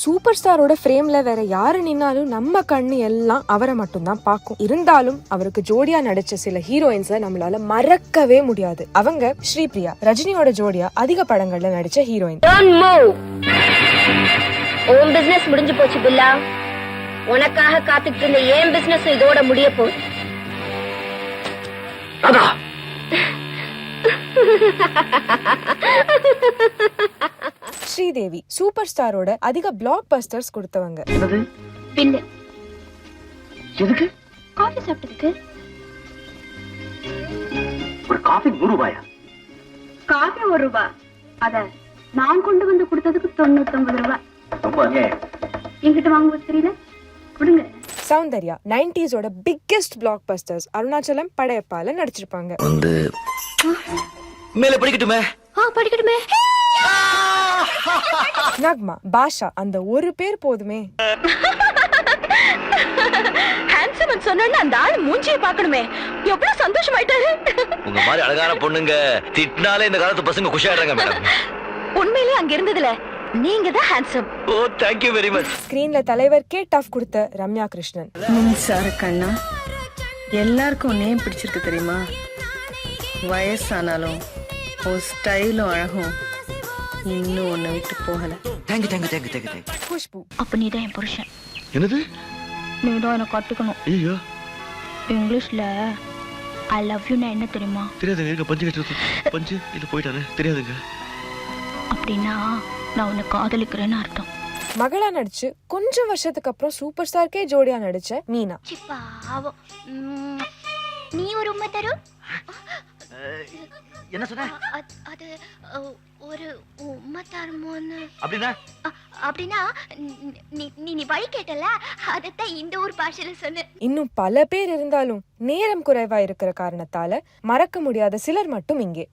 Super ஸ்டாரோட ஃப்ரேம்ல வேற யாரு நின்னாலும் நம்ம கண்ணு எல்லாம் அவரை மட்டும் தான் பார்க்கும். இருந்தாலும் அவருக்கு ஜோடியா நடிச்ச சில ஹீரோயின்ஸை நம்மளால மறக்கவே முடியாது. அவங்க ஸ்ரீபிரியா, ரஜினியோட ஜோடியா அதிக படங்கள்ல நடிச்ச ஹீரோயின். உன் பிசினஸ் முடிஞ்சு போச்சு பில்லா. உனக்காக காத்துட்டு இருந்த ஏன் பிசினஸ் இதோட முடிய போகுது. ஸ்ரீதேவி சூப்பர் ஸ்டாரோட அதிக பிளாக் பஸ்டர்ஸ் கொடுத்தவங்க. பில்லு எதுக்கு? காஃபி சாப்பிட்டதுக்கு. ஒரு காஃபி 100 ரூபாயா? காஃபி 1 ரூபாய். அத நான் கொண்டு வந்து கொடுத்ததுக்கு 99 ரூபாய். ரொம்ப அநியாயம். என்கிட்ட வாங்குவது தெரியல, கொடுங்க. Soundarya 90s biggest blockbusters Arunachalam, படையப்பால நடிச்சிருப்பாங்க. மேல படிக்கட்டுமே? படிக்கட்டுமே. நக்மா, பாஷா, அந்த ஒரு பேர் போதுமே. ஹேண்ட்ஸம் சொன்னா அந்த ஆளு மூஞ்சியை பார்க்கணுமே, எவ்வளவு சந்தோஷமாயிட்டாரு. உங்க மாதிரி அழகான பொண்ணுங்க திட்டினாலே இந்த காலத்து பசங்க குஷியாடுறாங்க மேடம். உண்மையிலேயே அங்க இருந்ததுல நீங்க தான் handsome. Oh thank you very much. ஸ்கிரீன்ல தலைவர்க்கே டஃப் கொடுத்த ரம்யா கிருஷ்ணன். மின்சார கண்ணா, எல்லாருக்கும் நேம் பிடிச்சிருக்கு தெரியுமா? வயசானாலும் ஒரு ஸ்டைலும் அழகும் இன்னும் ஒன்னு விட்டு போகல. Thank you. குஷ்பு. அப்ப நீதான் என் புருஷன். என்னது? நீதான் என்ன கட்டுக்கணும். ஐயோ இங்கிலீஷ்ல ஐ லவ் யூ என்ன தெரியுமா? தெரியாதுங்க. இருக்க பஞ்சு கட்டு பஞ்சு இல்ல போயிட்டானே தெரியாதுங்க. அப்படின்னா நான் உன்னை காதலிக்கிறேன்னு அர்த்தம். மகளா நடிச்சு கொஞ்சம் வருஷத்துக்கு அப்புறம் சூப்பர் ஸ்டார்க்கே ஜோடியா நடிச்ச மீனா. நீ ஒரு உண்மை தரும். என்ன சொன்ன? அது ஒரு உண்மை தருமோன்னு. அப்படினா அப்படின்னா நீ வழி கேட்டல, அதைத்தான் இந்த ஊர் பாஷையில சொன்ன. இன்னும் பல பேர் இருந்தாலும் நேரம் குறைவா இருக்கிற காரணத்தால மறக்க முடியாத சிலர் மட்டும் இங்கே.